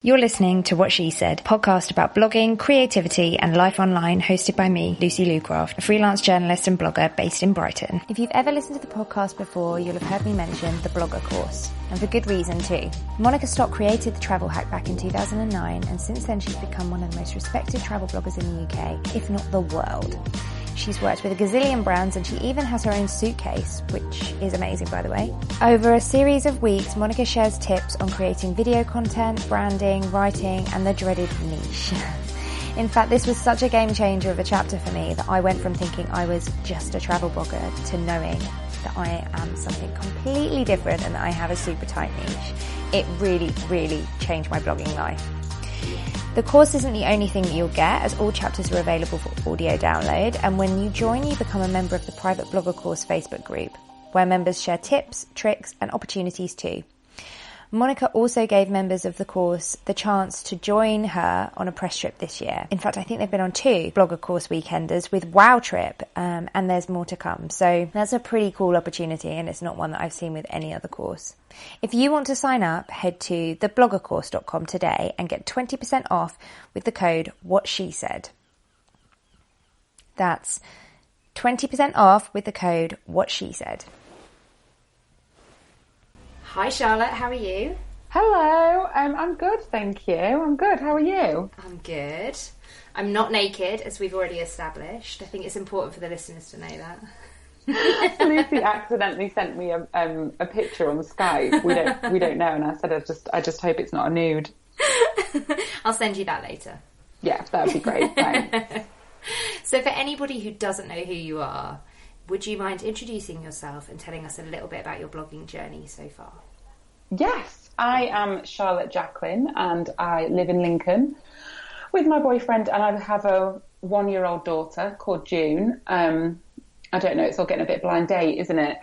You're listening to What She Said, a podcast about blogging, creativity and life online, hosted by me, Lucy Lucraft, a freelance journalist and blogger based in Brighton. If you've ever listened to the podcast before, you'll have heard me mention the blogger course, and for good reason too. Monica Stock created the travel hack back in 2009, and since then she's become one of the most respected travel bloggers in the UK, if not the world. She's worked with a gazillion brands and she even has her own suitcase, which is amazing, by the way. Over a series of weeks, Monica shares tips on creating video content, branding, writing, and the dreaded niche. In fact, this was such a game changer of a chapter for me that I went from thinking I was just a travel blogger to knowing that I am something completely different and that I have a super tight niche. It really, really changed my blogging life. The course isn't the only thing that you'll get, as all chapters are available for audio download, and when you join, you become a member of the private blogger course Facebook group, where members share tips, tricks, and opportunities too. Monica also gave members of the course the chance to join her on a press trip this year. In fact, I think they've been on 2 blogger course weekenders with Wow Trip, and there's more to come. So that's a pretty cool opportunity, and it's not one that I've seen with any other course. If you want to sign up, head to thebloggercourse.com today and get 20% off with the code WhatSheSaid. That's 20% off with the code WhatSheSaid. Hi Charlotte, how are you? Hello, I'm good, thank you. I'm good, how are you? I'm good. I'm not naked, as we've already established. I think it's important for the listeners to know that. Lucy accidentally sent me a picture on Skype. We don't know, and I said I just hope it's not a nude. I'll send you that later. Yeah, that would be great. Thanks. So for anybody who doesn't know who you are, would you mind introducing yourself and telling us a little bit about your blogging journey so far? Yes, I am Charlotte Jacklin and I live in Lincoln with my boyfriend, and I have a 1-year-old daughter called June. I don't know, it's all getting a bit blind date, isn't it?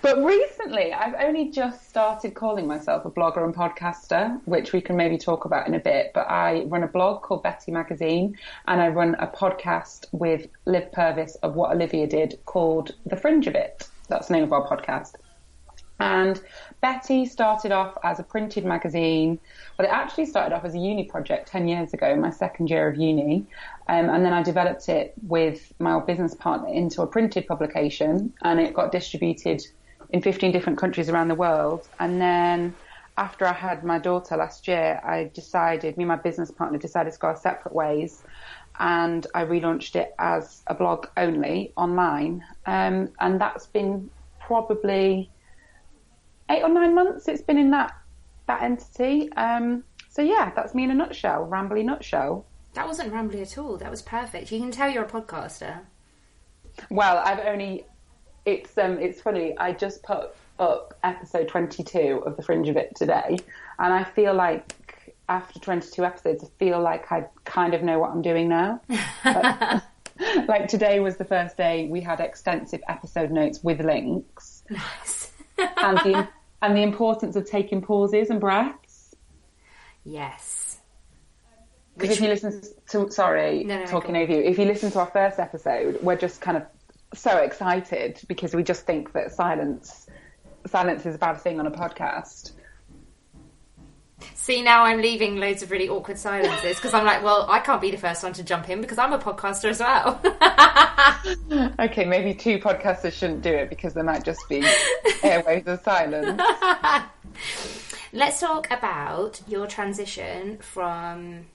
But recently I've only just started calling myself a blogger and podcaster, which we can maybe talk about in a bit. But I run a blog called Betty Magazine, and I run a podcast with Liv Purvis of What Olivia Did called The Fringe of It. That's the name of our podcast. And Betty started off as a printed magazine. Well, it actually started off as a uni project 10 years ago, my second year of uni. And then I developed it with my old business partner into a printed publication, and it got distributed in 15 different countries around the world. And then after I had my daughter last year, me and my business partner decided to go our separate ways. And I relaunched it as a blog only online. And that's been probably 8 or 9 months it's been in that entity. So yeah, that's me in a nutshell, rambly nutshell. That wasn't rambly at all. That was perfect. You can tell you're a podcaster. Well, it's funny. I just put up episode 22 of The Fringe of It today, and I feel like after 22 episodes, I feel like I kind of know what I'm doing now. Like today was the first day we had extensive episode notes with links. Nice. and the importance of taking pauses and breaths. Yes. Because if you listen to, talking over you, if you listen to our first episode, we're just kind of so excited because we just think that silence is a bad thing on a podcast. See, now I'm leaving loads of really awkward silences because I'm like, well, I can't be the first one to jump in because I'm a podcaster as well. Okay, maybe 2 podcasters shouldn't do it because there might just be airwaves of silence. Let's talk about your transition from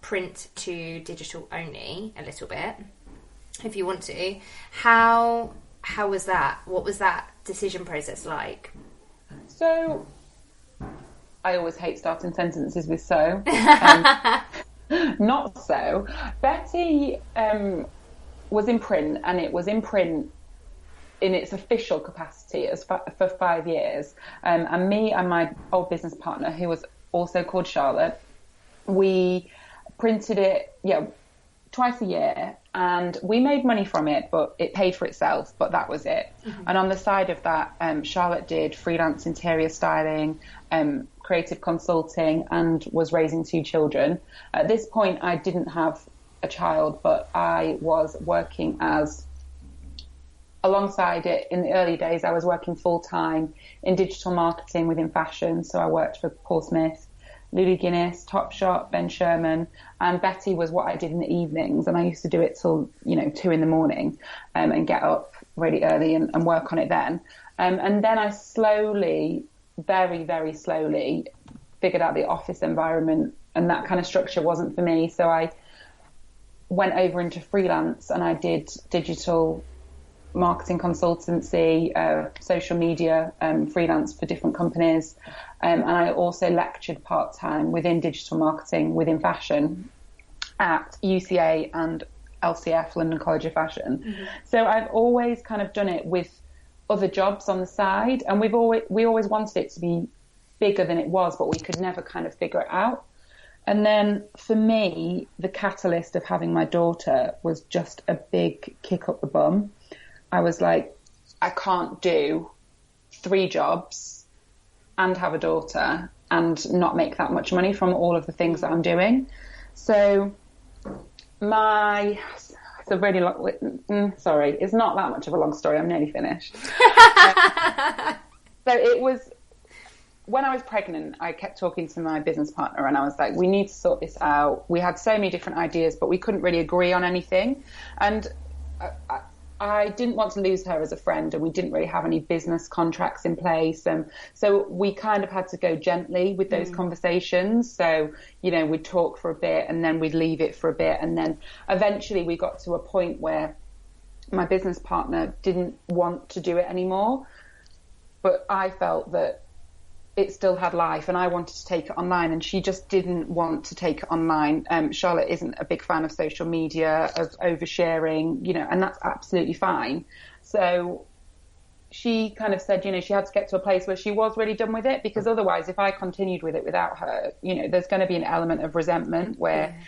print to digital only a little bit, if you want to. How was that? What was that decision process like? So I always hate starting sentences with so. Not so. Betty was in print, and it was in print in its official capacity for 5 years. And me and my old business partner, who was also called Charlotte, we printed it twice a year, and we made money from it, but it paid for itself, but that was it. Mm-hmm. And on the side of that, Charlotte did freelance interior styling, creative consulting, and was raising 2 children. At this point, I didn't have a child, but I was working as alongside it, in the early days, I was working full-time in digital marketing within fashion. So I worked for Paul Smith, Lulu Guinness, Topshop, Ben Sherman, and Betty was what I did in the evenings. And I used to do it till, 2 a.m, and get up really early and work on it then. And then I slowly, very, very slowly figured out the office environment, and that kind of structure wasn't for me. So I went over into freelance, and I did digital marketing consultancy, social media, freelance for different companies. And I also lectured part-time within digital marketing, within fashion at UCA and LCF, London College of Fashion. Mm-hmm. So I've always kind of done it with other jobs on the side. And we always wanted it to be bigger than it was, but we could never kind of figure it out. And then for me, the catalyst of having my daughter was just a big kick up the bum. I was like, I can't do 3 jobs and have a daughter and not make that much money from all of the things that I'm doing. So it's a really long, sorry, it's not that much of a long story. I'm nearly finished. So it was, when I was pregnant, I kept talking to my business partner and I was like, we need to sort this out. We had so many different ideas, but we couldn't really agree on anything. And I didn't want to lose her as a friend, and we didn't really have any business contracts in place. So we kind of had to go gently with those conversations. So, we'd talk for a bit and then we'd leave it for a bit. And then eventually we got to a point where my business partner didn't want to do it anymore. But I felt that it still had life and I wanted to take it online, and she just didn't want to take it online. Charlotte isn't a big fan of social media, of oversharing, and that's absolutely fine. So she kind of said, she had to get to a place where she was really done with it, because otherwise if I continued with it without her, there's going to be an element of resentment where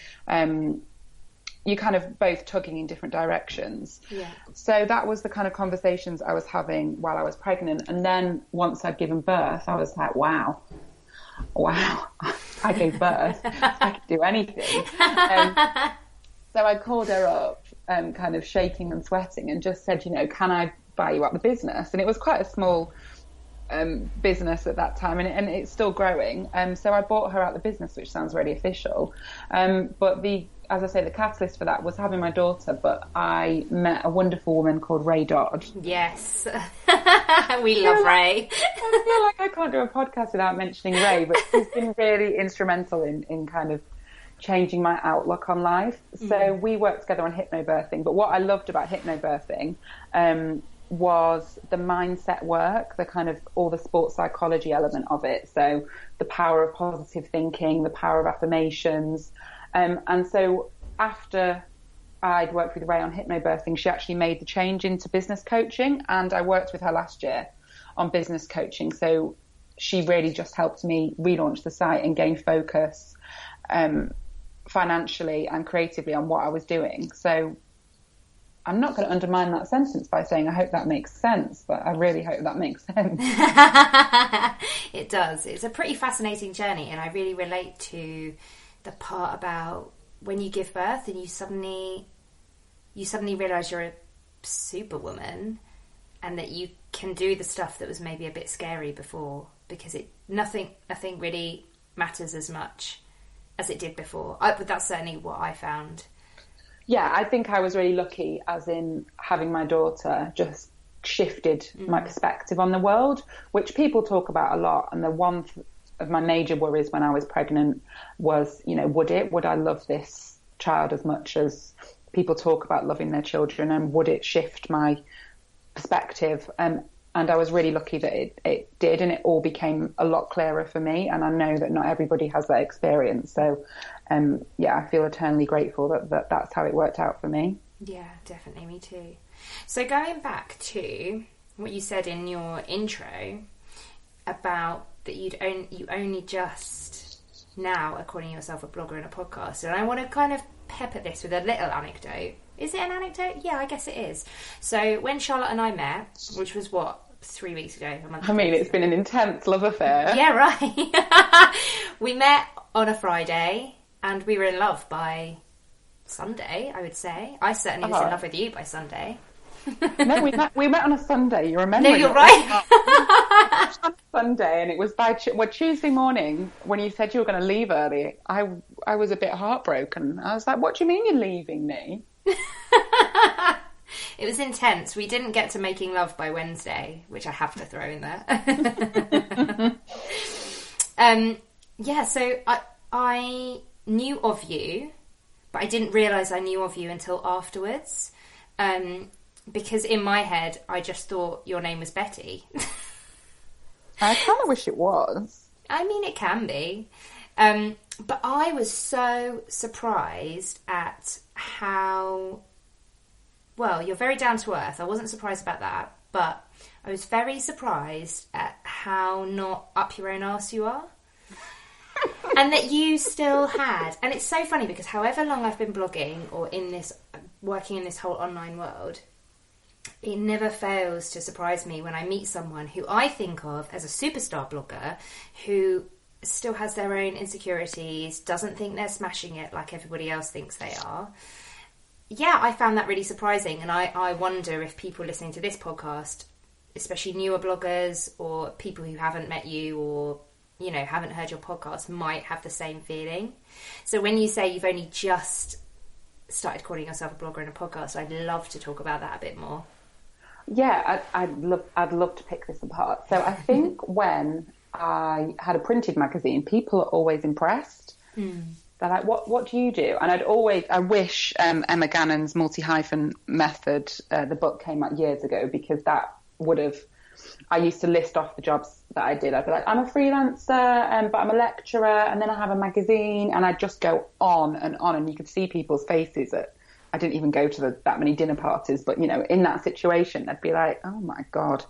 you're kind of both tugging in different directions. Yeah. So that was the kind of conversations I was having while I was pregnant. And then once I'd given birth, I was like, wow, I gave birth. I could do anything. So I called her up, kind of shaking and sweating, and just said, can I buy you out the business? And it was quite a small business at that time, and it's still growing. So I bought her out the business, which sounds really official. But as I say, the catalyst for that was having my daughter, but I met a wonderful woman called Ray Dodd. Yes. We love Ray. I feel like I can't do a podcast without mentioning Ray, but she's been really instrumental in kind of changing my outlook on life. So we worked together on hypnobirthing, but what I loved about hypnobirthing was the mindset work, the kind of all the sports psychology element of it. So the power of positive thinking, the power of affirmations. And so after I'd worked with Ray on hypnobirthing, she actually made the change into business coaching, and I worked with her last year on business coaching. So she really just helped me relaunch the site and gain focus financially and creatively on what I was doing. So I'm not going to undermine that sentence by saying I hope that makes sense, but I really hope that makes sense. It does. It's a pretty fascinating journey, and I really relate to the part about when you give birth and you suddenly realise you're a superwoman, and that you can do the stuff that was maybe a bit scary before, because nothing really matters as much as it did before. But that's certainly what I found. Yeah, I think I was really lucky, as in having my daughter just shifted my perspective on the world, which people talk about a lot. And the one of my major worries when I was pregnant was, would I love this child as much as people talk about loving their children, and would it shift my perspective? And I was really lucky that it did, and it all became a lot clearer for me. And I know that not everybody has that experience. So, I feel eternally grateful that that's how it worked out for me. Yeah, definitely. Me too. So going back to what you said in your intro about that you only just now are calling yourself a blogger and a podcaster, and I want to kind of pepper this with a little anecdote. Is it an anecdote? Yeah, I guess it is. So when Charlotte and I met, which was 3 weeks ago, a month ago. It's been an intense love affair. Yeah, right. We met on a Friday and we were in love by Sunday, I would say. I certainly was in love with you by Sunday. No, we met on a Sunday. You remember? No, you're right. On a Sunday, and it was by Tuesday morning when you said you were going to leave early. I was a bit heartbroken. I was like, "What do you mean you're leaving me?" It was intense. We didn't get to making love by Wednesday, which I have to throw in there. Yeah, so I knew of you, but I didn't realise I knew of you until afterwards. Because in my head, I just thought your name was Betty. I kind of wish it was. I mean, it can be. But I was so surprised at how... Well, you're very down to earth. I wasn't surprised about that. But I was very surprised at how not up your own arse you are. And that you still had... And it's so funny because however long I've been blogging or working in this whole online world, it never fails to surprise me when I meet someone who I think of as a superstar blogger who still has their own insecurities, doesn't think they're smashing it like everybody else thinks they are. Yeah, I found that really surprising, and I wonder if people listening to this podcast, especially newer bloggers or people who haven't met you or, you know, haven't heard your podcast, might have the same feeling. So when you say you've only just started calling yourself a blogger and a podcast, I'd love to talk about that a bit more. Yeah, I'd love to pick this apart. So I think when I had a printed magazine, people are always impressed. They're like, what do you do? And I wish Emma Gannon's multi-hyphen method, the book came out years ago, because that would have, I used to list off the jobs that I did. I'd be like, I'm a freelancer, but I'm a lecturer, and then I have a magazine, and I'd just go on, and you could see people's faces at, I didn't even go to that many dinner parties, but, you know, in that situation, they'd be like, oh my God.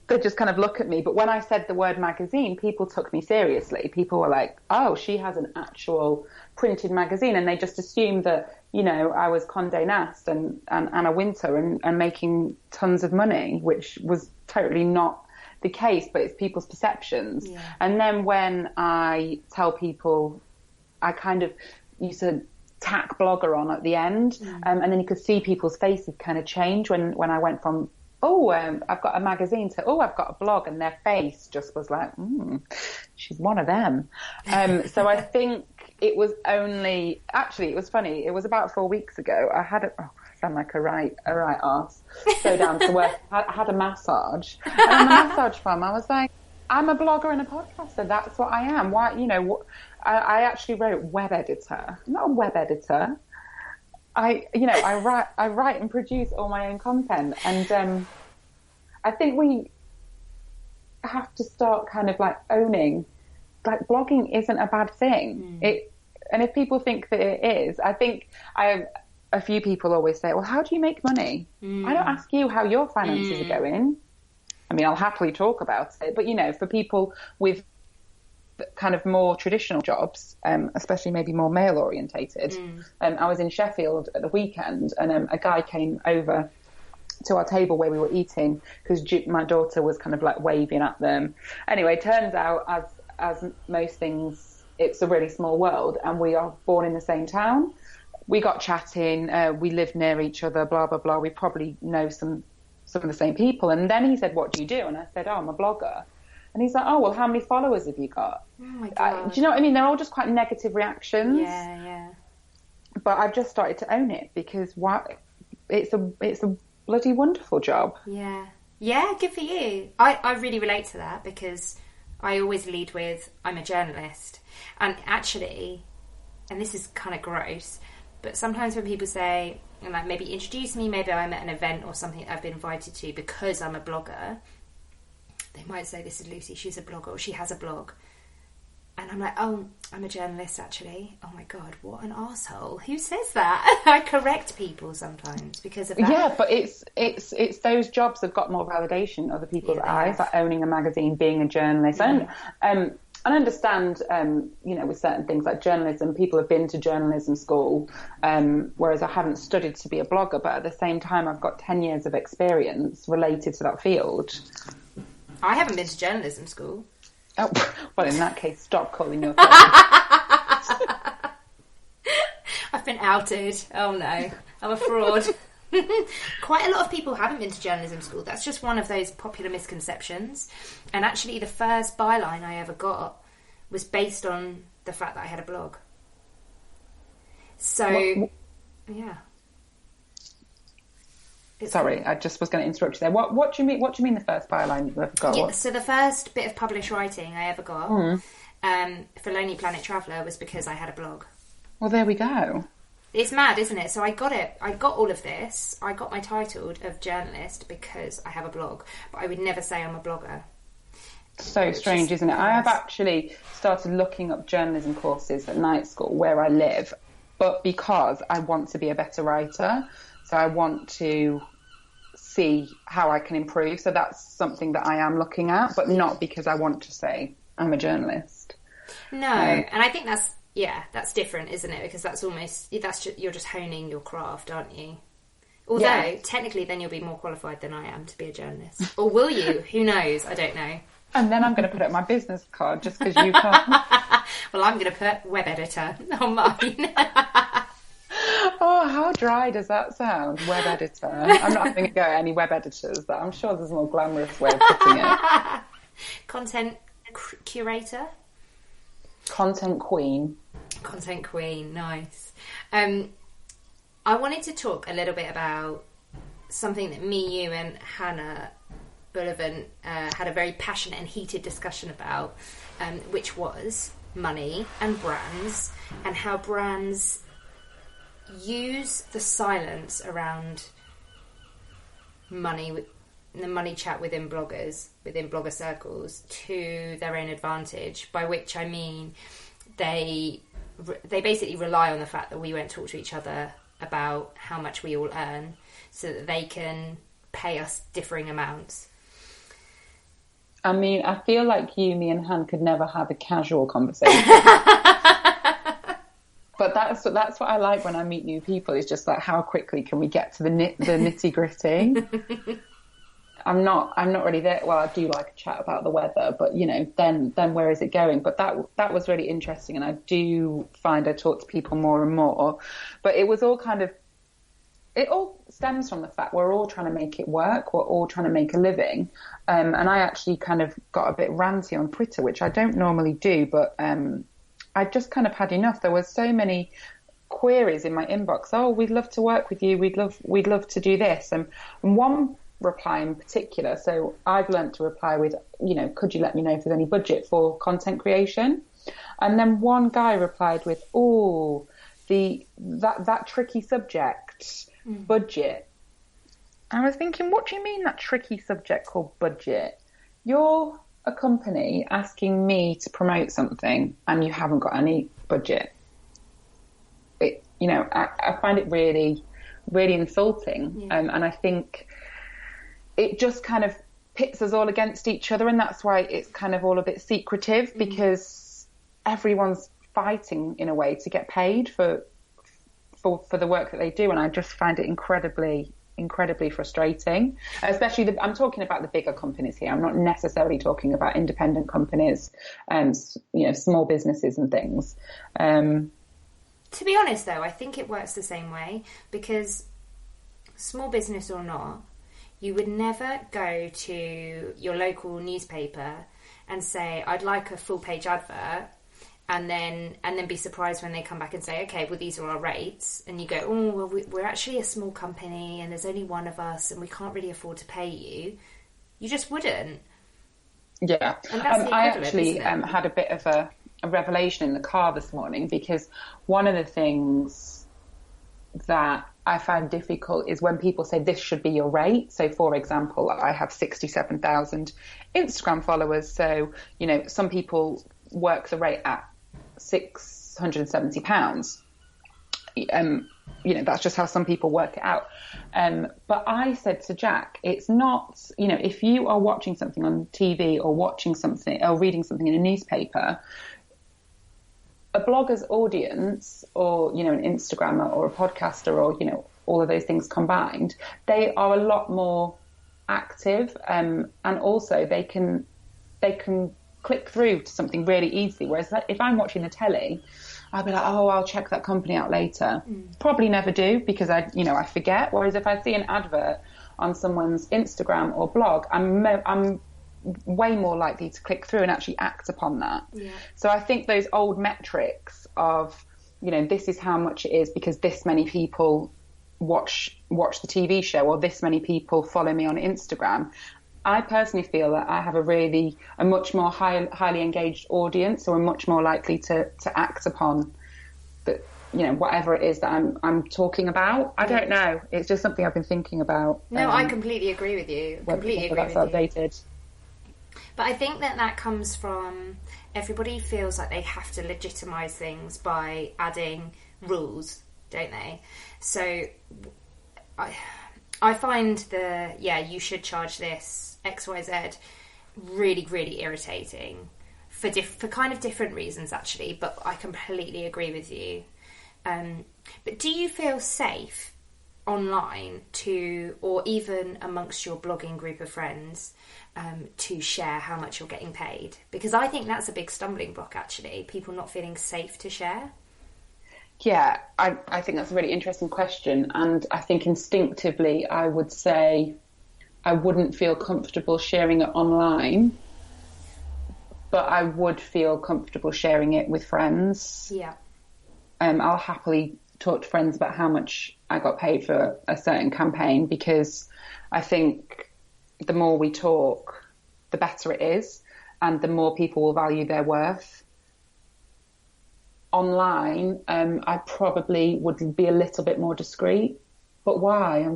They'd just kind of look at me. But when I said the word magazine, people took me seriously. People were like, oh, she has an actual printed magazine. And they just assumed that, you know, I was Condé Nast and Anna Wintour and making tons of money, which was totally not the case, but it's people's perceptions. Yeah. And then when I tell people, I kind of used to tack blogger on at the end, and then you could see people's faces kind of change when I went from, I've got a magazine to, I've got a blog, and their face just was like, she's one of them. So I think it was it was funny. It was about 4 weeks ago. I sound like a right arse. So down to earth. I had a massage. And on the massage farm, I was like, I'm a blogger and a podcaster. That's what I am. Why, you know, I actually wrote web editor. I'm not a web editor. I write and produce all my own content, and I think we have to start kind of like owning, like, blogging isn't a bad thing. And if people think that it is, I think a few people always say, well, how do you make money? I don't ask you how your finances are going. I mean, I'll happily talk about it, but, you know, for people with kind of more traditional jobs, especially maybe more male orientated. I was in Sheffield at the weekend, and a guy came over to our table where we were eating because my daughter was kind of like waving at them. Anyway, turns out, as most things, it's a really small world, and we are born in the same town. We got chatting, we live near each other, blah, blah, blah. We probably know some of the same people. And then he said, what do you do? And I said, I'm a blogger. And he's like, oh, well, how many followers have you got? Oh, my God. Do you know what I mean? They're all just quite negative reactions. Yeah. But I've just started to own it because it's a bloody wonderful job. Yeah. Yeah, good for you. I really relate to that because I always lead with, I'm a journalist. And actually, and this is kind of gross, but sometimes when people say, and like maybe introduce me, maybe I'm at an event or something I've been invited to because I'm a blogger, they might say, this is Lucy, she's a blogger, or she has a blog. And I'm like, oh, I'm a journalist, actually. Oh, my God, what an arsehole. Who says that? I correct people sometimes because of that. Yeah, but it's those jobs have got more validation in other people's eyes, like owning a magazine, being a journalist. And I understand, you know, with certain things like journalism, people have been to journalism school, whereas I haven't studied to be a blogger. But at the same time, I've got 10 years of experience related to that field. I haven't been to journalism school. Oh, well, in that case, stop calling yourself. I've been outed. Oh, no. I'm a fraud. Quite a lot of people haven't been to journalism school. That's just one of those popular misconceptions. And actually, the first byline I ever got was based on the fact that I had a blog. So, yeah. Sorry, I just was going to interrupt you there. What do you mean? What do you mean the first byline you ever got? Yeah, so the first bit of published writing I ever got for Lonely Planet Traveller was because I had a blog. Well, there we go. It's mad, isn't it? So I got it. I got all of this. I got my title of journalist because I have a blog, but I would never say I'm a blogger. So strange, isn't it? I have actually started looking up journalism courses at night school where I live, but because I want to be a better writer. So I want to see how I can improve. So that's something that I am looking at, but not because I want to say I'm a journalist. No, and I think that's different, isn't it? Because you're just honing your craft, aren't you? Although, technically, then you'll be more qualified than I am to be a journalist. Or will you? Who knows? I don't know. And then I'm going to put it on my business card just because you can't. Well, I'm going to put web editor on mine. Oh, how dry does that sound? Web editor. I'm not having a go at any web editors, but I'm sure there's a more glamorous way of putting it. Content curator? Content queen. Content queen, nice. I wanted to talk a little bit about something that me, you and Hannah Bullivant had a very passionate and heated discussion about, which was money and brands, and how brands use the silence around money, the money chat within blogger circles, to their own advantage. By which I mean they basically rely on the fact that we won't talk to each other about how much we all earn, so that they can pay us differing amounts. I mean, I feel like me and Han could never have a casual conversation. But that's what I like when I meet new people. It's just like, how quickly can we get to the nitty gritty? I'm not really there. Well, I do like a chat about the weather, but then where is it going? But that was really interesting, and I do find I talk to people more and more. But it was all it all stems from the fact we're all trying to make it work. We're all trying to make a living. And I actually kind of got a bit ranty on Twitter, which I don't normally do, but I just kind of had enough. There were so many queries in my inbox. Oh, we'd love to work with you. We'd love to do this. And one reply in particular, so I've learnt to reply with, could you let me know if there's any budget for content creation? And then one guy replied with, oh, that tricky subject, budget. I was thinking, what do you mean that tricky subject called budget? You're a company asking me to promote something and you haven't got any budget. I find it really, really insulting. Yeah. And I think it just kind of pits us all against each other, and that's why it's kind of all a bit secretive, because everyone's fighting in a way to get paid for the work that they do, and I just find it incredibly frustrating. Especially I'm talking about the bigger companies here. I'm not necessarily talking about independent companies and small businesses and things. To be honest, though, I think it works the same way, because small business or not, you would never go to your local newspaper and say, I'd like a full page advert, and then be surprised when they come back and say, okay, well, these are our rates. And you go, oh, well, we're actually a small company and there's only one of us and we can't really afford to pay you. You just wouldn't. Yeah. I actually had a bit of a revelation in the car this morning, because one of the things that I find difficult is when people say this should be your rate. So, for example, I have 67,000 Instagram followers. So, some people work the rate at £670. That's just how some people work it out. But I said to Jack, it's not, if you are watching something on TV or watching something or reading something in a newspaper, a blogger's audience, or an Instagrammer or a podcaster, or all of those things combined, they are a lot more active, and also they can click through to something really easily. Whereas if I'm watching the telly, I'll be like, oh, I'll check that company out later. Probably never do, because I forget. Whereas if I see an advert on someone's Instagram or blog, I'm way more likely to click through and actually act upon that. Yeah. So I think those old metrics of, this is how much it is because this many people watch the TV show, or this many people follow me on Instagram. I personally feel that I have a much more highly engaged audience, so I'm much more likely to act upon the, whatever it is that I'm talking about. I don't know. It's just something I've been thinking about. No, I completely agree with you. That's outdated. But I think that comes from everybody feels like they have to legitimise things by adding rules, don't they? So I find you should charge this XYZ really, really irritating for kind of different reasons, actually. But I completely agree with you. But do you feel safe online or even amongst your blogging group of friends, to share how much you're getting paid? Because I think that's a big stumbling block, actually, people not feeling safe to share. Yeah, I think that's a really interesting question. And I think instinctively I would say I wouldn't feel comfortable sharing it online, but I would feel comfortable sharing it with friends. Yeah. I'll happily talk to friends about how much I got paid for a certain campaign, because I think the more we talk, the better it is, and the more people will value their worth. Online, I probably would be a little bit more discreet. But why? I'm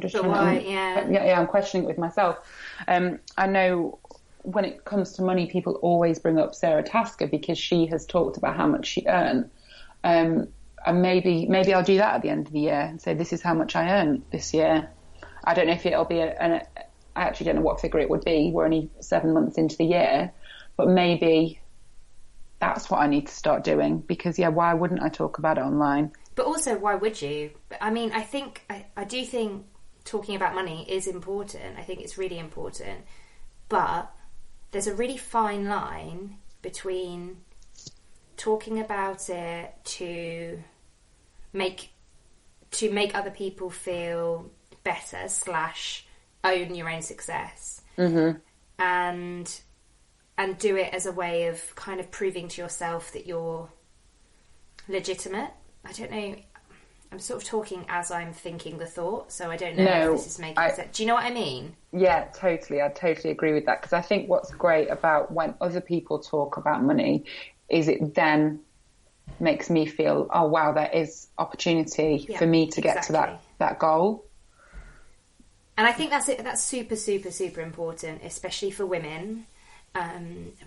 questioning it with myself. I know when it comes to money, people always bring up Sarah Tasker because she has talked about how much she earned. And maybe I'll do that at the end of the year and say, this is how much I earned this year. I don't know if it'll be I actually don't know what figure it would be. We're only 7 months into the year, but maybe that's what I need to start doing, because why wouldn't I talk about it online? But also, why would you? I mean, I do think talking about money is important. I think it's really important, but there's a really fine line between talking about it to make other people feel better / own your own success, and do it as a way of kind of proving to yourself that you're legitimate. I don't know. I'm sort of talking as I'm thinking the thought, so I don't know if this is making sense. Do you know what I mean? Yeah, totally. I totally agree with that, because I think what's great about when other people talk about money is it then makes me feel, oh wow, there is opportunity for me to get to that goal. And I think that's it. That's super, super, super important, especially for women.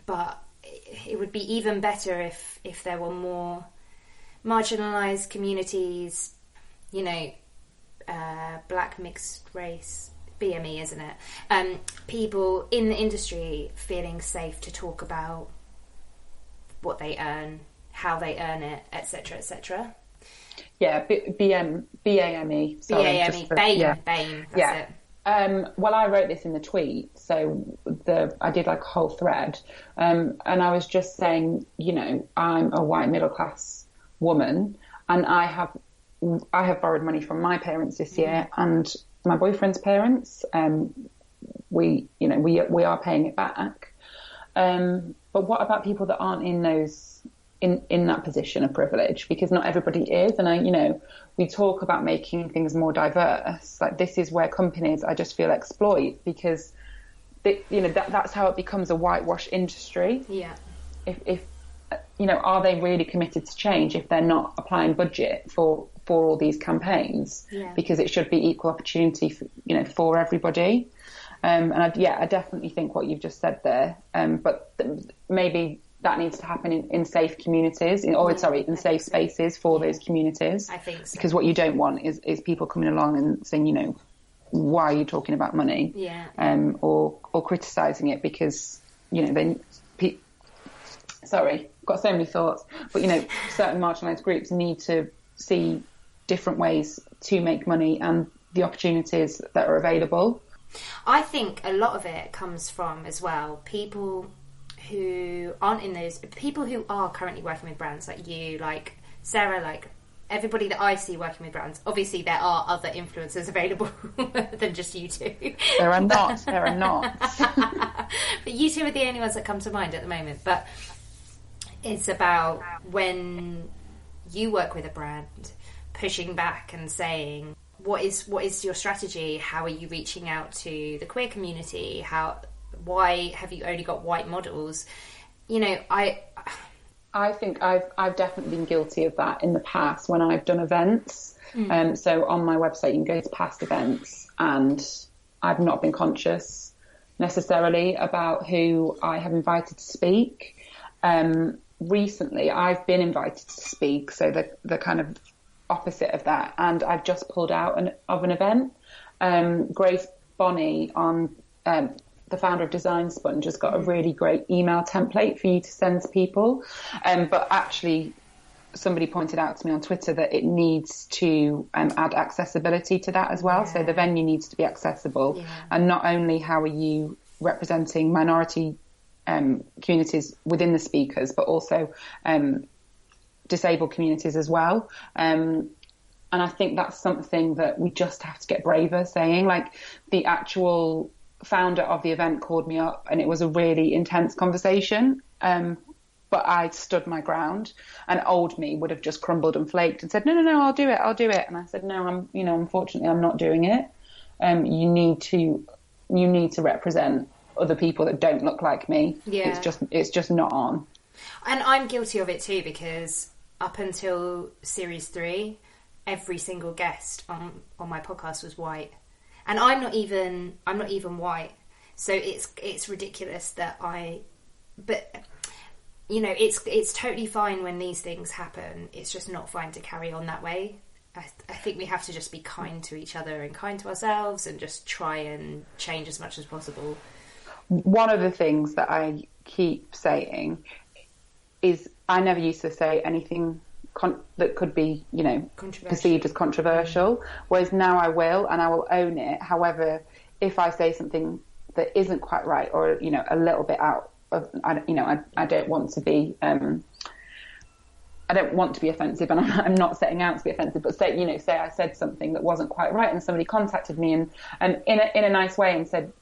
But it would be even better if there were more marginalised communities, black mixed race, BME, isn't it? People in the industry feeling safe to talk about what they earn, how they earn it, etc., etc. Yeah, BAME. BAME, BAME, that's it. Well, I wrote this in the tweet, so I did like a whole thread, and I was just saying, I'm a white middle class woman, and I have borrowed money from my parents this year and my boyfriend's parents. We are paying it back. But what about people that aren't in that position of privilege? Because not everybody is, and we talk about making things more diverse. Like, this is where companies, I just feel, exploit, because that's how it becomes a whitewash industry. Yeah. If are they really committed to change if they're not applying budget for all these campaigns? Yeah. Because it should be equal opportunity for everybody. And I definitely think what you've just said there. But maybe that needs to happen in safe communities, in safe spaces for those communities. I think so. Because what you don't want is people coming along and saying, why are you talking about money? Yeah. Or criticising it because, sorry, got so many thoughts. But, certain marginalised groups need to see different ways to make money and the opportunities that are available. I think a lot of it comes from, as well, people who aren't in those, people who are currently working with brands like you, like Sarah, like everybody that I see working with brands. Obviously there are other influencers available than just you two. There are not. But you two are the only ones that come to mind at the moment. But it's about when you work with a brand, pushing back and saying, what is your strategy? How are you reaching out to the queer community? Why have you only got white models? You know, I think I've definitely been guilty of that in the past when I've done events. So on my website, you can go to past events, and I've not been conscious necessarily about who I have invited to speak. Recently, I've been invited to speak, so the kind of opposite of that, and I've just pulled out of an event. Grace Bonney, the founder of Design Sponge, has got a really great email template for you to send to people. But actually, somebody pointed out to me on Twitter that it needs to add accessibility to that as well. Yeah. So the venue needs to be accessible. Yeah. And not only how are you representing minority communities within the speakers, but also disabled communities as well. And I think that's something that we just have to get braver saying. Like, the actual founder of the event called me up, and it was a really intense conversation. But I stood my ground, and old me would have just crumbled and flaked and said, no, I'll do it. And I said, no, unfortunately I'm not doing it. You need to represent other people that don't look like me. Yeah. It's just not on. And I'm guilty of it too, because up until series 3, every single guest on my podcast was white. And I'm not even white. So it's ridiculous that but you know, it's totally fine when these things happen. It's just not fine to carry on that way. I think we have to just be kind to each other and kind to ourselves, and just try and change as much as possible. One of the things that I keep saying is I never used to say anything that could be, perceived as controversial, whereas now I will, and I will own it. However, if I say something that isn't quite right, or, a little bit out of, I don't want to be, I don't want to be offensive, and I'm not setting out to be offensive, but say I said something that wasn't quite right, and somebody contacted me and in a nice way and said,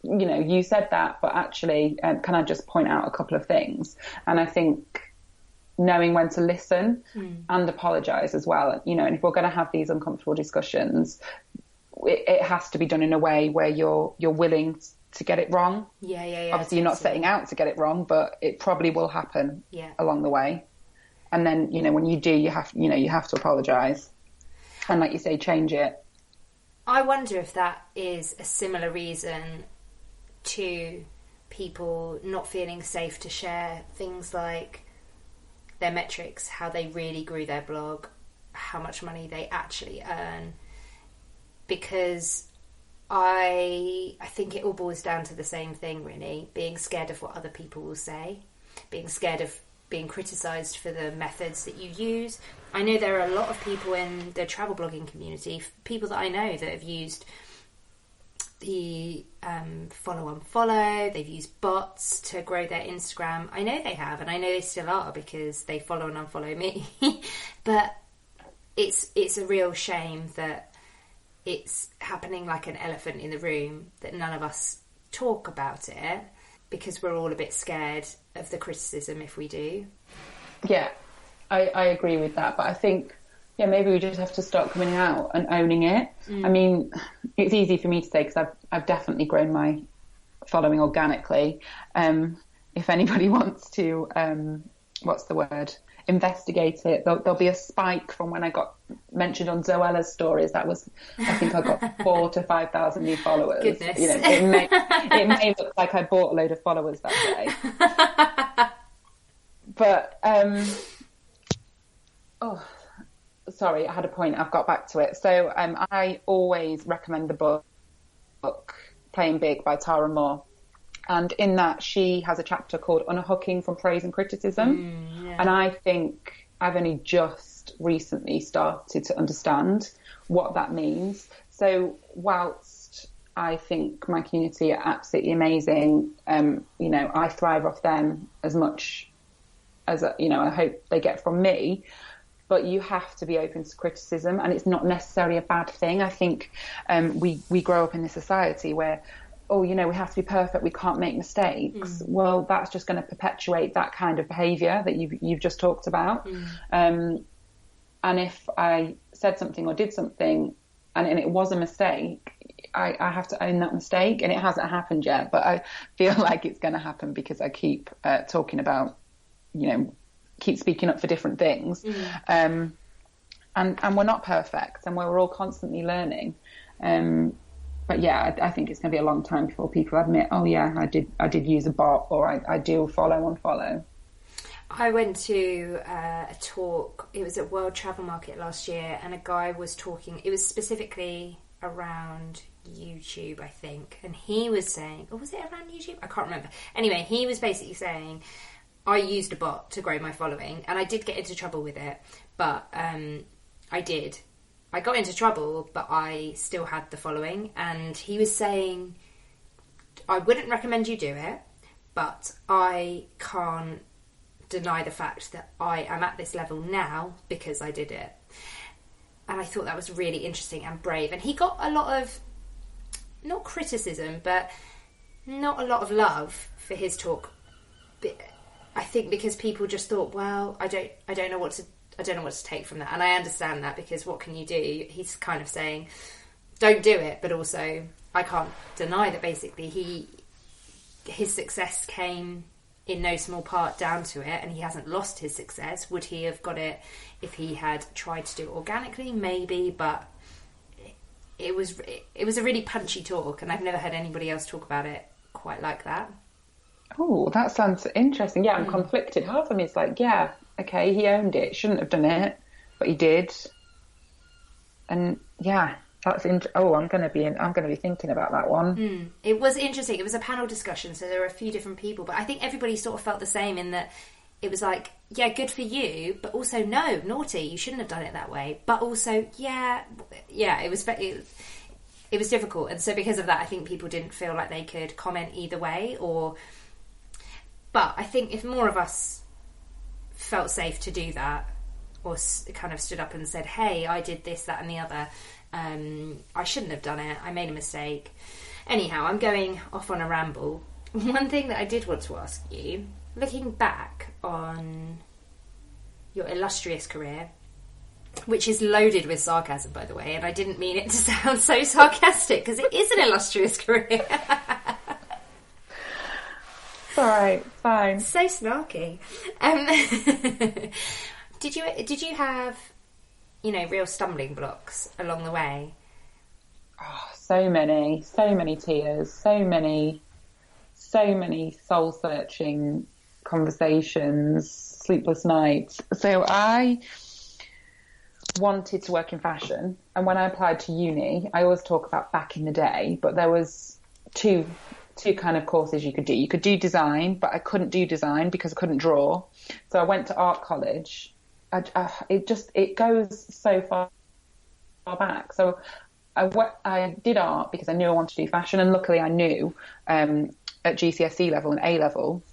you said that, but actually, can I just point out a couple of things? And I think knowing when to listen and apologise as well, and if we're going to have these uncomfortable discussions, it has to be done in a way where you're willing to get it wrong. Yeah. Obviously, you're not setting out to get it wrong, but it probably will happen along the way. And then, when you do, you have to apologise. And like you say, change it. I wonder if that is a similar reason to people not feeling safe to share things like their metrics, how they really grew their blog, how much money they actually earn. Because I think it all boils down to the same thing, really. Being scared of what other people will say, being scared of being criticised for the methods that you use. I know there are a lot of people in the travel blogging community, people that I know that have used the follow, they've used bots to grow their Instagram. I know they have, and I know they still are, because they follow and unfollow me. But it's a real shame that it's happening like an elephant in the room, that none of us talk about it, because we're all a bit scared of the criticism if we do. Yeah, I agree with that, but I think maybe we just have to start coming out and owning it. I mean, it's easy for me to say because I've definitely grown my following organically. If anybody wants to, investigate it, there'll be a spike from when I got mentioned on Zoella's stories. That was, I think I got 4,000 to 5,000 new followers. Goodness. It may look like I bought a load of followers that day. But, sorry, I had a point. I've got back to it. So I always recommend the book Playing Big by Tara Moore. And in that, she has a chapter called Unhooking from Praise and Criticism. And I think I've only just recently started to understand what that means. So whilst I think my community are absolutely amazing. You know, I thrive off them as much as, you know, I hope they get from me. But you have to be open to criticism, and it's not necessarily a bad thing. I think we grow up in this society where, oh, you know, we have to be perfect, we can't make mistakes. Well, that's just going to perpetuate that kind of behaviour that you've just talked about. And if I said something or did something and it was a mistake, I have to own that mistake. And it hasn't happened yet, but I feel like it's going to happen because I keep talking about, you know, keep speaking up for different things. And we're not perfect, and we're all constantly learning. But yeah, I think it's going to be a long time before people admit, oh yeah, I did use a bot, or I do unfollow. I went to a talk, it was at World Travel Market last year, and a guy was talking, it was specifically around YouTube, I think, and he was saying, or was it around YouTube? I can't remember. Anyway, he was basically saying, I used a bot to grow my following, and I did get into trouble with it, but I did. I got into trouble, but I still had the following, and he was saying, I wouldn't recommend you do it, but I can't deny the fact that I am at this level now because I did it. And I thought that was really interesting and brave, and he got a lot of, not criticism, but not a lot of love for his talk. I think because people just thought, well, I don't know what to take from that, and I understand that, because what can you do? He's kind of saying, don't do it, but also I can't deny that basically his success came in no small part down to it, and he hasn't lost his success. Would he have got it if he had tried to do it organically? Maybe, but it was a really punchy talk, and I've never heard anybody else talk about it quite like that. Oh, that sounds interesting. Yeah, I'm conflicted. Half of me is like, yeah, okay, he owned it, shouldn't have done it, but he did. And yeah, that's I'm going to be thinking about that one. It was interesting. It was a panel discussion, so there were a few different people, but I think everybody sort of felt the same, in that it was like, yeah, good for you, but also no, naughty, you shouldn't have done it that way. But also, yeah, it was difficult, and so because of that, I think people didn't feel like they could comment either way, But I think if more of us felt safe to do that, or kind of stood up and said, hey, I did this, that and the other, I shouldn't have done it, I made a mistake. Anyhow, I'm going off on a ramble. One thing that I did want to ask you, looking back on your illustrious career, which is loaded with sarcasm, by the way, and I didn't mean it to sound so sarcastic, because it is an illustrious career. All right, fine. So snarky. Did you have, real stumbling blocks along the way? Oh, so many tears, so many soul-searching conversations, sleepless nights. So I wanted to work in fashion, and when I applied to uni, I always talk about back in the day, but there was two kind of courses you could do. You could do design, but I couldn't do design because I couldn't draw. So I went to art college. It goes so far back. So I did art because I knew I wanted to do fashion, and luckily I knew at GCSE level and A level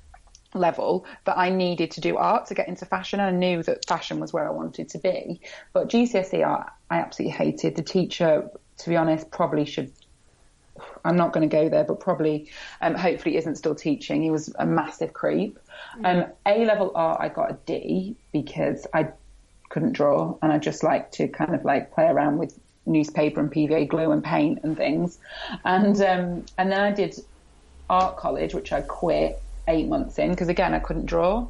that I needed to do art to get into fashion, and I knew that fashion was where I wanted to be. But GCSE art, I absolutely hated. The teacher, to be honest, probably should, I'm not going to go there, but probably hopefully isn't still teaching. He was a massive creep. A-level art, I got a D because I couldn't draw, and I just like to kind of like play around with newspaper and PVA glue and paint and things. And then I did art college, which I quit 8 months in because, again, I couldn't draw.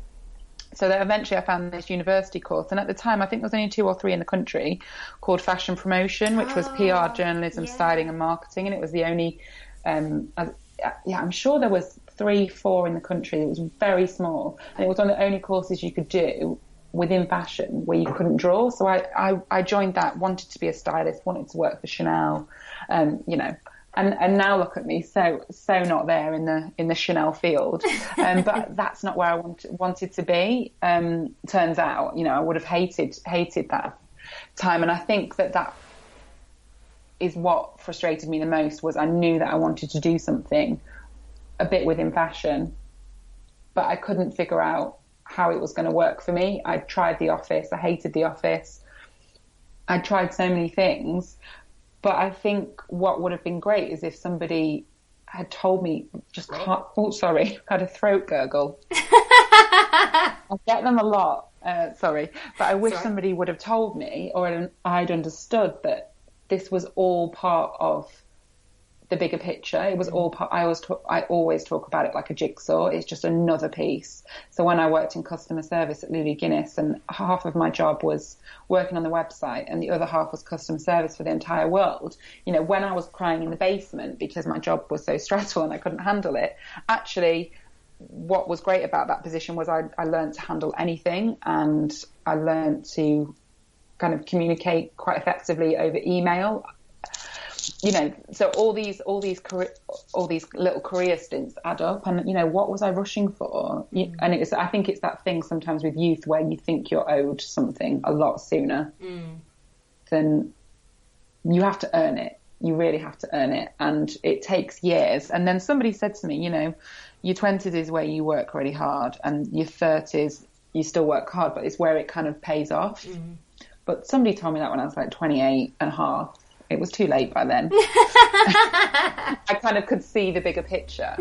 So then eventually I found this university course, and at the time I think there was only 2 or 3 in the country, called Fashion Promotion, which was PR, journalism, styling and marketing, and it was the only I'm sure there was 3, 4 in the country. It was very small, and it was one of the only courses you could do within fashion where you couldn't draw. So I joined that, wanted to be a stylist, wanted to work for Chanel, and now look at me, so not there in the Chanel field, but that's not where I wanted to be. Turns out, I would have hated that time, and I think that is what frustrated me the most. Was I knew that I wanted to do something a bit within fashion, but I couldn't figure out how it was going to work for me. I tried the office. I hated the office. I tried so many things, but I think what would have been great is if somebody had told me, just can't, oh, sorry, I had a throat gurgle. I get them a lot, sorry, but I wish somebody would have told me, or I'd understood that this was all part of the bigger picture. It was all part. I always talk about it like a jigsaw. It's just another piece. So when I worked in customer service at Louis Guinness, and half of my job was working on the website and the other half was customer service for the entire world, you know, when I was crying in the basement because my job was so stressful and I couldn't handle it, actually what was great about that position was I learned to handle anything, and I learned to kind of communicate quite effectively over email. You know, so all these little career stints add up, and you know, what was I rushing for? And I think it's that thing sometimes with youth where you think you're owed something a lot sooner than you have to earn it. You really have to earn it, and it takes years. And then somebody said to me, you know, your 20s is where you work really hard, and your 30s you still work hard, but it's where it kind of pays off. But somebody told me that when I was like 28 and a half. It was too late by then. I kind of could see the bigger picture.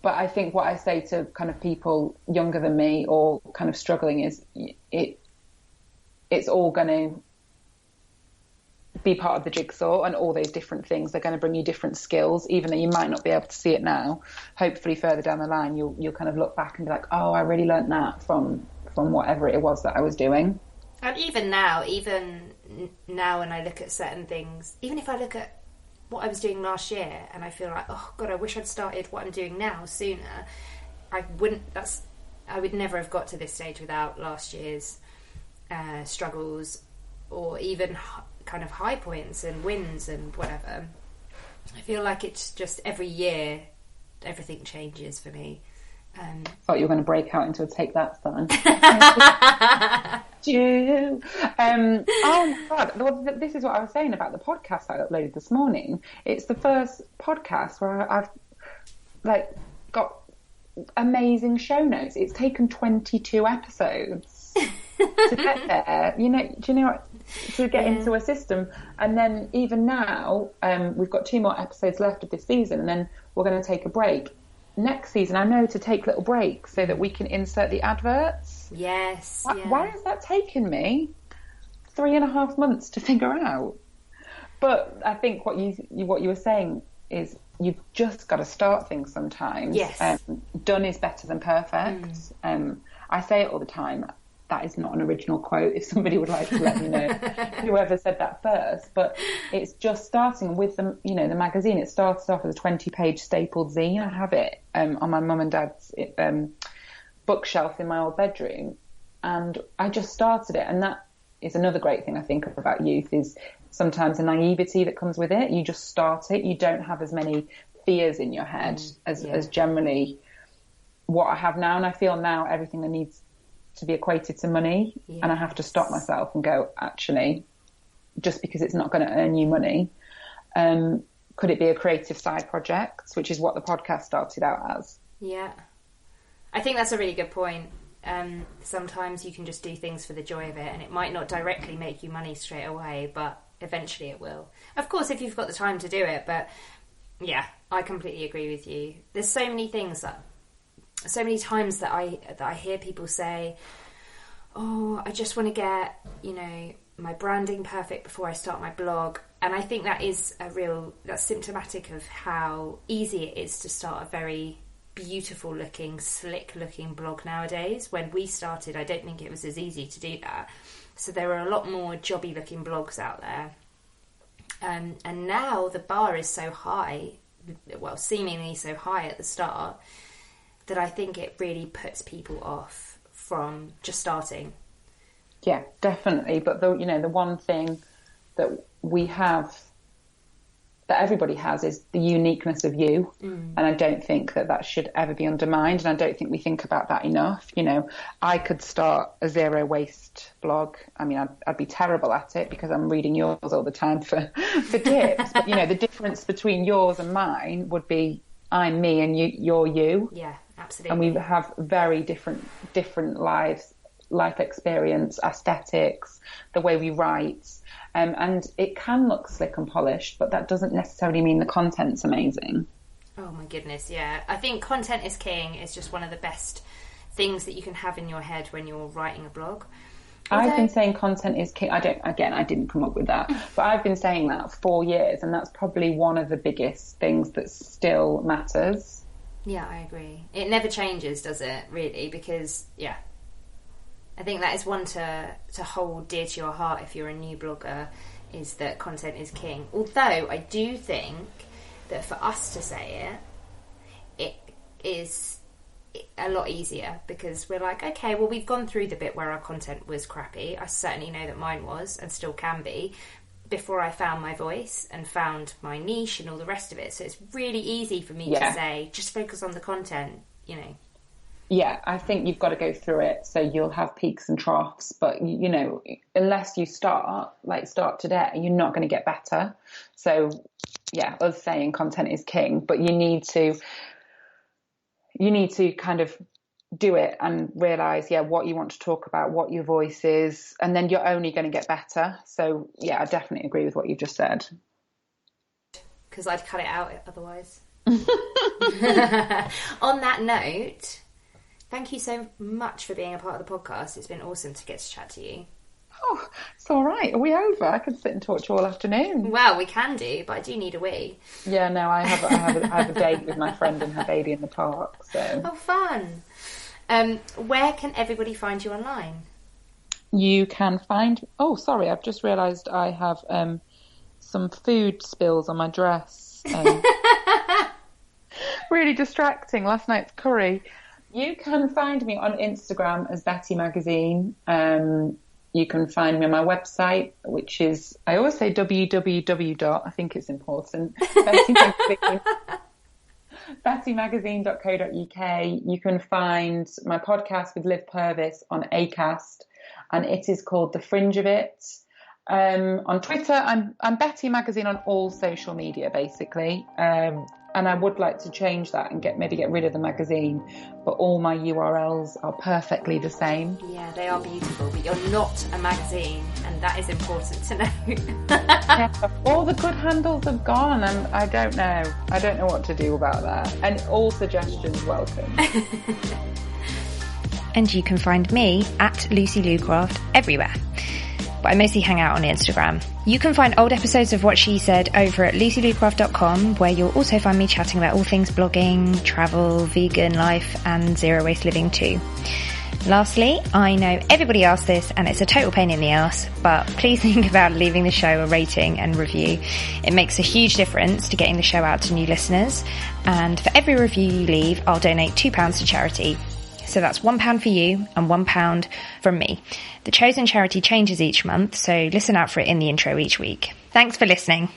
But I think what I say to kind of people younger than me or kind of struggling is it's all going to be part of the jigsaw, and all those different things are going to bring you different skills, even though you might not be able to see it now. Hopefully further down the line, you'll kind of look back and be like, oh, I really learnt that from whatever it was that I was doing. And even now when I look at certain things, even if I look at what I was doing last year and I feel like, oh God, I wish I'd started what I'm doing now sooner, I would never have got to this stage without last year's struggles, or even kind of high points and wins and whatever. I feel like it's just every year everything changes for me. Thought you were going to break out into a Take That song. Oh my God. Well, this is what I was saying about the podcast I uploaded this morning. It's the first podcast where I've like got amazing show notes. It's taken 22 episodes to get there. You know, do you know what? To get into a system. And then even now, we've got 2 more episodes left of this season, and then we're going to take a break. Next season, I know to take little breaks so that we can insert the adverts. Yes. Why has that taken me 3.5 months to figure out? But I think what you were saying is you've just got to start things sometimes. Yes. Done is better than perfect. I say it all the time. That is not an original quote. If somebody would like to let me know whoever said that first, but it's just starting with the magazine. It started off as a 20-page stapled zine. I have it on my mum and dad's bookshelf in my old bedroom, and I just started it. And that is another great thing I think about youth, is sometimes the naivety that comes with it. You just start it. You don't have as many fears in your head as generally what I have now. And I feel now everything that needs to be equated to money, and I have to stop myself and go, actually, just because it's not going to earn you money, could it be a creative side project, which is what the podcast started out as. Yeah, I think that's a really good point. Sometimes you can just do things for the joy of it, and it might not directly make you money straight away, but eventually it will, of course, if you've got the time to do it. But yeah, I completely agree with you. There's so many times that I hear people say, oh, I just want to get, my branding perfect before I start my blog. And I think that is that's symptomatic of how easy it is to start a very beautiful looking, slick looking blog nowadays. When we started, I don't think it was as easy to do that. So there are a lot more jobby looking blogs out there. And now the bar is so high, well, seemingly so high at the start, that I think it really puts people off from just starting. Yeah, definitely. But the one thing that we have that everybody has is the uniqueness of you. And I don't think that should ever be undermined. And I don't think we think about that enough. You know, I could start a zero waste blog. I mean, I'd be terrible at it because I'm reading yours all the time for tips. But, you know, the difference between yours and mine would be I'm me and you're you. Yeah, absolutely. And we have very different life experience, aesthetics, the way we write. And it can look slick and polished, but that doesn't necessarily mean the content's amazing. Oh my goodness, yeah. I think content is king is just one of the best things that you can have in your head when you're writing a blog. I've been saying content is king. I didn't come up with that, but I've been saying that for 4 years, and that's probably one of the biggest things that still matters. Yeah, I agree. It never changes, does it, really? Because, yeah, I think that is one to hold dear to your heart if you're a new blogger, is that content is king. Although I do think that for us to say it is a lot easier because we're like, okay, well, we've gone through the bit where our content was crappy. I certainly know that mine was and still can be before I found my voice and found my niche and all the rest of it. So it's really easy for me to say, just focus on the content, you know. Yeah, I think you've got to go through it. So you'll have peaks and troughs, but you know, unless you start today, you're not going to get better. So yeah, us saying content is king, but you need to kind of do it and realize, what you want to talk about, what your voice is, and then you're only going to get better. So yeah, I definitely agree with what you just said. Because I'd cut it out otherwise. On that note, thank you so much for being a part of the podcast. It's been awesome to get to chat to you. Oh, it's all right. Are we over? I could sit and talk to you all afternoon. Well, we can do, but I do need a wee. Yeah, no, I have a date with my friend and her baby in the park. So. Oh, fun. Where can everybody find you online? You can find... Oh, sorry, I've just realised I have some food spills on my dress. Really distracting. Last night's curry. You can find me on Instagram as Betty Magazine. You can find me on my website, which is, I always say www. I think it's important. bettymagazine.co.uk. You can find my podcast with Liv Purvis on Acast, and it is called The Fringe of It. On Twitter, I'm Betty Magazine on all social media, basically. And I would like to change that and get rid of the magazine, but all my URLs are perfectly the same. Yeah, they are beautiful, but you're not a magazine, and that is important to know. Yeah, all the good handles have gone, and I don't know what to do about that. And all suggestions welcome. And you can find me at Lucy Lucraft everywhere. But I mostly hang out on Instagram. You can find old episodes of What She Said over at lucylucraft.com, where you'll also find me chatting about all things blogging, travel, vegan life, and zero waste living too. Lastly, I know everybody asks this and it's a total pain in the ass, but please think about leaving the show a rating and review. It makes a huge difference to getting the show out to new listeners. And for every review you leave, I'll donate £2 to charity. So that's £1 for you and £1 from me. The chosen charity changes each month, so listen out for it in the intro each week. Thanks for listening.